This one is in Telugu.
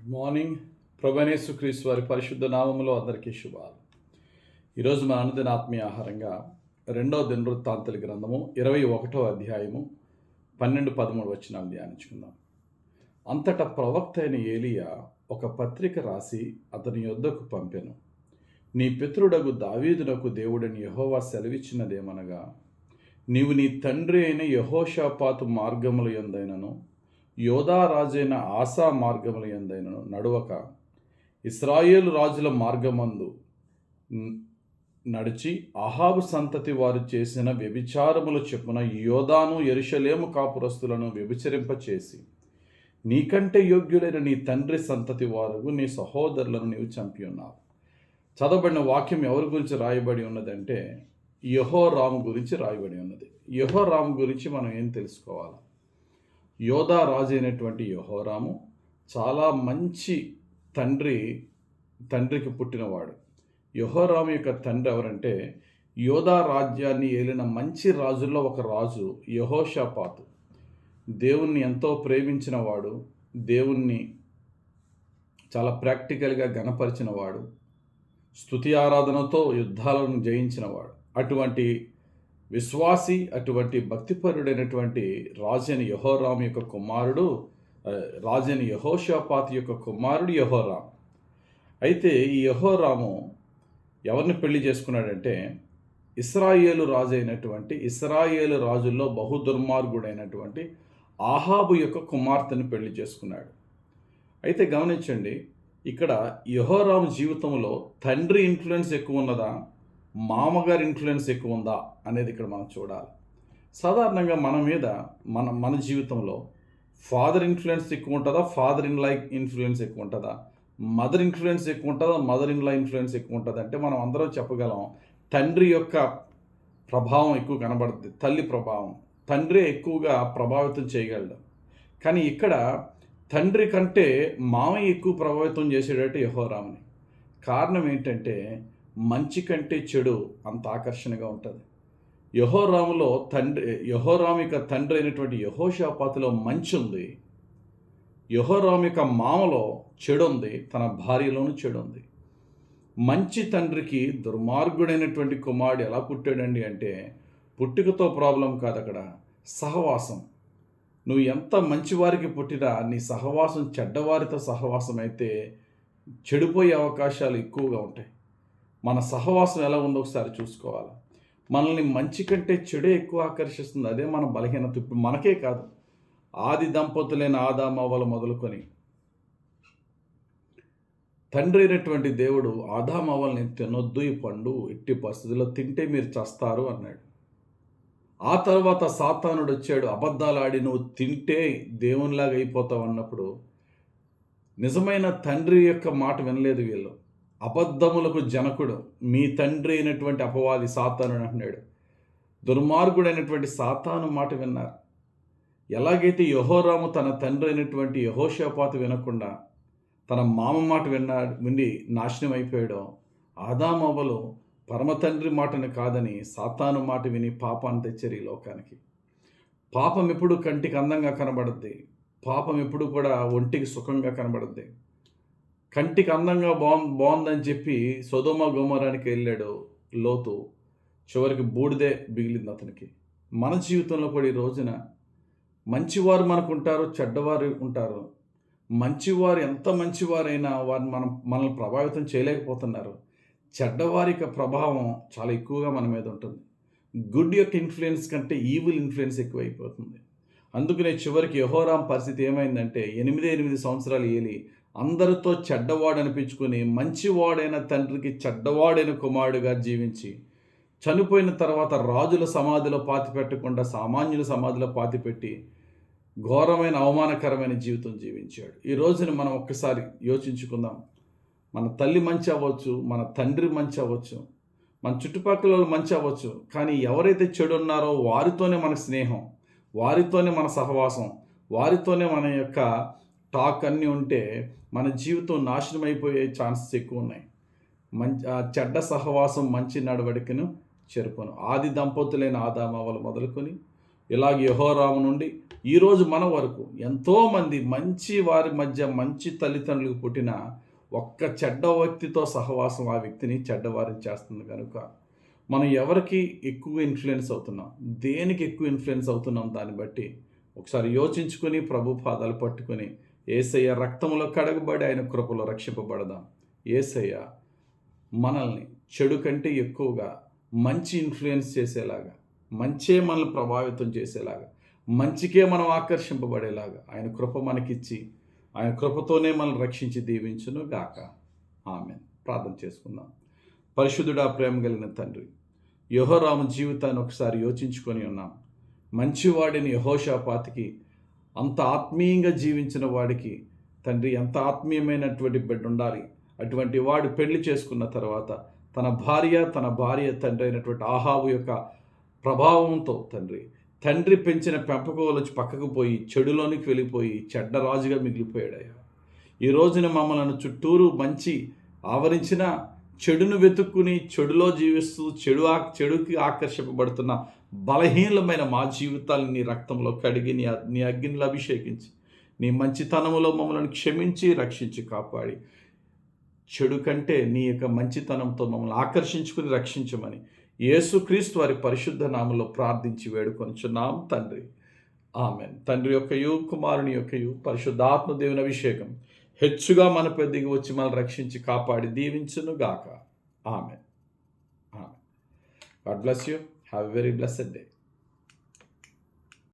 Good morning. ప్రభువైన యేసుక్రీస్తు వారి పరిశుద్ధ నామములో అందరికీ శుభాలు. ఈరోజు మన అనుదిన ఆత్మీయ ఆహారంగా 2వ దినవృత్తాంతాల గ్రంథము 21వ అధ్యాయము 12-13 వచనాలు ధ్యానించుకుందాం. అంతటా ప్రవక్త అయిన ఏలియా ఒక పత్రిక రాసి అతని యొద్దకు పంపెను. నీ పితరుడగు దావీదునకు దేవుడని యెహోవా సెలవిచ్చినదేమనగా, నీవు నీ తండ్రి అయిన యెహోషాపాతు మార్గముల యందైనను యోధా రాజైన ఆసా మార్గముల యందైనను నడువక ఇశ్రాయేలు రాజుల మార్గమందు నడిచి అహాబు సంతతి వారు చేసిన వ్యభిచారముల చెప్పున యోధాను యెరూషలేము కాపురస్తులను వ్యభిచరింపచేసి నీకంటే యోగ్యులైన నీ తండ్రి సంతతి వారు నీ సహోదరులను నీవు చంపి ఉన్నావు. చదవబడిన వాక్యం ఎవరి గురించి రాయబడి ఉన్నదంటే యెహోరాము గురించి రాయబడి ఉన్నది. యెహోరాము గురించి మనం ఏం తెలుసుకోవాలి? యోధా రాజు అయినటువంటి యెహోరాము చాలా మంచి తండ్రికి పుట్టినవాడు. యెహోరాము యొక్క తండ్రి ఎవరంటే యోధా రాజ్యాన్ని ఏలిన మంచి రాజుల్లో ఒక రాజు యెహోషాపాతు. దేవుణ్ణి ఎంతో ప్రేమించినవాడు, దేవుణ్ణి చాలా ప్రాక్టికల్గా ఘనపరిచినవాడు, స్తుతి ఆరాధనతో యుద్ధాలను జయించినవాడు. అటువంటి విశ్వాసి, అటువంటి భక్తిపరుడైనటువంటి రాజైన యెహోరాము యొక్క కుమారుడు, రాజైన యెహోషాపాతు యొక్క కుమారుడు యెహోరాము. అయితే ఈ యెహోరాము ఎవరిని పెళ్లి చేసుకున్నాడంటే ఇశ్రాయేలు రాజు అయినటువంటి, ఇశ్రాయేలు రాజుల్లో బహుదుర్మార్గుడైనటువంటి ఆహాబు యొక్క కుమార్తెను పెళ్లి చేసుకున్నాడు. అయితే గమనించండి, ఇక్కడ యెహోరాము జీవితంలో తండ్రి ఇన్ఫ్లుయెన్స్ ఎక్కువ ఉన్నదా, మామగారి ఇన్ఫ్లుయెన్స్ ఎక్కువ ఉందా అనేది ఇక్కడ మనం చూడాలి. సాధారణంగా మన మీద మన జీవితంలో ఫాదర్ ఇన్ఫ్లుయెన్స్ ఎక్కువ ఉంటుందా, ఫాదర్ ఇన్ లా ఇన్ఫ్లుయెన్స్ ఎక్కువ ఉంటుందా, మదర్ ఇన్ఫ్లుయెన్స్ ఎక్కువ ఉంటుందా, మదర్ ఇన్ లా ఇన్ఫ్లుయెన్స్ ఎక్కువ ఉంటుంది అంటే మనం అందరం చెప్పగలం తండ్రి యొక్క ప్రభావం ఎక్కువ కనబడుతుంది. తల్లి ప్రభావం, తండ్రి ఎక్కువగా ప్రభావితం చేయగలడు. కానీ ఇక్కడ తండ్రి కంటే మామయ్య ఎక్కువ ప్రభావితం చేసేటట్టు యెహోరాముని. కారణం ఏంటంటే మంచి కంటే చెడు అంత ఆకర్షణగా ఉంటుంది. యెహోరాము యొక్క తండ్రి అయినటువంటి యెహోషాపాతులో మంచి ఉంది, యెహోరాము యొక్క మామలో చెడు ఉంది, తన భార్యలోనూ చెడు ఉంది. మంచి తండ్రికి దుర్మార్గుడైనటువంటి కుమారుడు ఎలా పుట్టాడండి అంటే పుట్టుకతో ప్రాబ్లం కాదు, అక్కడ సహవాసం. నువ్వు ఎంత మంచివారికి పుట్టినా నీ సహవాసం చెడ్డవారితో సహవాసం అయితే చెడిపోయే అవకాశాలు ఎక్కువగా ఉంటాయి. మన సహవాసం ఎలా ఉందో ఒకసారి చూసుకోవాలి. మనల్ని మంచి కంటే చెడే ఎక్కువ ఆకర్షిస్తుంది. అదే మన బలహీనత. ఇప్పుడు మనకే కాదు, ఆది దంపతులైన ఆదాము అవ్వలు మొదలుకొని తండ్రి అయినటువంటి దేవుడు ఆదాము అవ్వల్ని తినొద్దు, ఈ పండు ఎట్టి పరిస్థితుల్లో తింటే మీరు చస్తారు అన్నాడు. ఆ తర్వాత సాతానుడు వచ్చాడు, అబద్ధాలు ఆడి నువ్వు తింటే దేవునిలాగా అయిపోతావు అన్నప్పుడు నిజమైన తండ్రి యొక్క మాట వినలేదు వీళ్ళు. అబద్ధములకు జనకుడు మీ తండ్రి అయినటువంటి అపవాది సాతానుడు అంటున్నాడు. దుర్మార్గుడైనటువంటి సాతాను మాట విన్నారు. ఎలాగైతే యెహోరాము తన తండ్రి అయినటువంటి యెహోషాపాతు వినకుండా తన మామ మాట విని నాశనం అయిపోయాడో, ఆదాము అవ్వలు పరమ తండ్రి మాటను కాదని సాతాను మాట విని పాపాన్ని తెచ్చారు ఈ లోకానికి. పాపం ఎప్పుడు కంటికి అందంగా కనబడుద్ది, పాపం ఎప్పుడు కూడా ఒంటికి సుఖంగా కనబడుద్ది. కంటికి అందంగా బాగుందని చెప్పి సొదొమ గొమొరానికి వెళ్ళాడు లోతు, చివరికి బూడిదే బిగిలింది అతనికి. మన జీవితంలో కూడా ఈ రోజున మంచివారు మనకు ఉంటారు, చెడ్డవారు ఉంటారు. మంచివారు ఎంత మంచివారైనా వారు మనల్ని ప్రభావితం చేయలేకపోతున్నారు. చెడ్డవారి యొక్క ప్రభావం చాలా ఎక్కువగా మన మీద ఉంటుంది. గుడ్ యొక్క ఇన్ఫ్లుయెన్స్ కంటే ఈవిల్ ఇన్ఫ్లుయెన్స్ ఎక్కువైపోతుంది. అందుకనే చివరికి యెహోరాము పరిస్థితి ఏమైందంటే 8 సంవత్సరాలు ఏలి అందరితో చెడ్డవాడు అనిపించుకొని మంచివాడైన తండ్రికి చెడ్డవాడైన కుమారుడుగా జీవించి చనిపోయిన తర్వాత రాజుల సమాధిలో పాతిపెట్టకుండా సామాన్యుల సమాధిలో పాతిపెట్టి ఘోరమైన అవమానకరమైన జీవితం జీవించాడు. ఈ రోజున మనం ఒక్కసారి యోచించుకుందాం. మన తల్లి మంచి అవ్వచ్చు, మన తండ్రి మంచి అవ్వచ్చు, మన చుట్టుపక్కల మంచి అవ్వచ్చు, కానీ ఎవరైతే చెడు ఉన్నారో వారితోనే మన స్నేహం, వారితోనే మన సహవాసం, వారితోనే మన యొక్క టాక్ అన్నీ ఉంటే మన జీవితం నాశనం అయిపోయే ఛాన్సెస్ ఎక్కువ ఉన్నాయి. చెడ్డ సహవాసం మంచి నడవడికను చెరుపును. ఆది దంపతులైన ఆదాము అవ్వలు మొదలుకొని ఇలాగ యెహోరాము నుండి ఈరోజు మన వరకు ఎంతోమంది మంచి వారి మధ్య మంచి తల్లిదండ్రులకు పుట్టిన ఒక్క చెడ్డ వ్యక్తితో సహవాసం ఆ వ్యక్తిని చెడ్డవారిని చేస్తుంది కనుక మనం ఎవరికి ఎక్కువ ఇన్ఫ్లుయెన్స్ అవుతున్నాం, దేనికి ఎక్కువ ఇన్ఫ్లుయెన్స్ అవుతున్నాం, దాన్ని బట్టి ఒకసారి యోచించుకొని ప్రభు పాదాలు పట్టుకొని యేసయ్య రక్తములో కడగబడి ఆయన కృపలో రక్షింపబడదాం. యేసయ్య మనల్ని చెడు కంటే ఎక్కువగా మంచి ఇన్ఫ్లుయెన్స్ చేసేలాగా, మంచే మనల్ని ప్రభావితం చేసేలాగా, మంచికే మనం ఆకర్షింపబడేలాగా ఆయన కృప మనకిచ్చి ఆయన కృపతోనే మనల్ని రక్షించి దీవించును గాక. ఆమేన్. ప్రార్థన చేసుకుందాం. పరిశుద్ధుడా, ప్రేమ కలిగిన తండ్రి, యెహోరాము జీవితాన్ని ఒకసారి యోచించుకొని ఉన్నాం. మంచివాడిని యెహోషాపాతుకి అంత ఆత్మీయంగా జీవించిన వాడికి తండ్రి ఎంత ఆత్మీయమైనటువంటి బిడ్డ ఉండాలి. అటువంటి వాడు పెళ్లి చేసుకున్న తర్వాత తన భార్య తండ్రి అయినటువంటి ఆహాబు యొక్క ప్రభావంతో తండ్రి పెంచిన పెంపకంలోంచి పక్కకు పోయి చెడులోనికి వెళ్ళిపోయి చెడ్డ రాజుగా మిగిలిపోయాడయ్యా. ఈ రోజున మమ్మల్ని చుట్టూరు మంచి ఆవరించిన చెడును వెతుక్కుని చెడులో జీవిస్తూ చెడుకి ఆకర్షింపబడుతున్న బలహీనమైన మా జీవితాలను నీ రక్తంలో కడిగి నీ అగ్నిలో అభిషేకించి నీ మంచితనములో మమ్మల్ని క్షమించి రక్షించి కాపాడి చెడు కంటే నీ యొక్క మంచితనంతో మమ్మల్ని ఆకర్షించుకుని రక్షించమని యేసుక్రీస్తు వారి పరిశుద్ధ నామములో ప్రార్థించి వేడుకొనుచున్నాం తండ్రి. ఆమేన్. తండ్రి యొక్కయు కుమారుని యొక్కయు పరిశుద్ధాత్మ దేవుని అభిషేకం హెచ్చుగా మనపై దిగి వచ్చి మనల్ని రక్షించి కాపాడి దీవించును గాక. ఆమేన్. ఆమేన్. God bless you. Have a very blessed day.